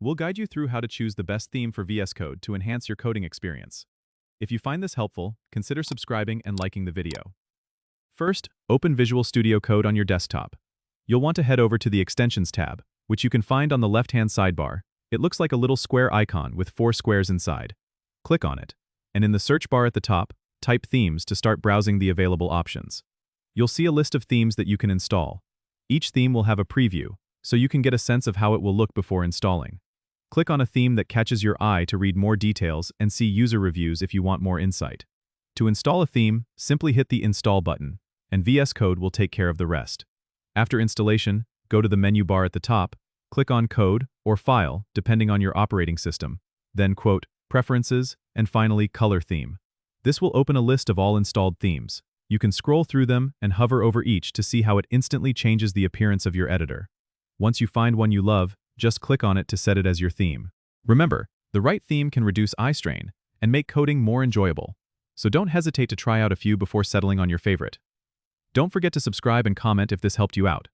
We'll guide you through how to choose the best theme for VS Code to enhance your coding experience. If you find this helpful, consider subscribing and liking the video. First, open Visual Studio Code on your desktop. You'll want to head over to the Extensions tab, which you can find on the left-hand sidebar. It looks like a little square icon with 4 squares inside. Click on it, and in the search bar at the top, type Themes to start browsing the available options. You'll see a list of themes that you can install. Each theme will have a preview, so you can get a sense of how it will look before installing. Click on a theme that catches your eye to read more details and see user reviews if you want more insight. To install a theme, simply hit the Install button, and VS Code will take care of the rest. After installation, go to the menu bar at the top, click on Code or File, depending on your operating system, then Preferences, and finally Color Theme. This will open a list of all installed themes. You can scroll through them and hover over each to see how it instantly changes the appearance of your editor. Once you find one you love, just click on it to set it as your theme. Remember, the right theme can reduce eye strain and make coding more enjoyable, so don't hesitate to try out a few before settling on your favorite. Don't forget to subscribe and comment if this helped you out.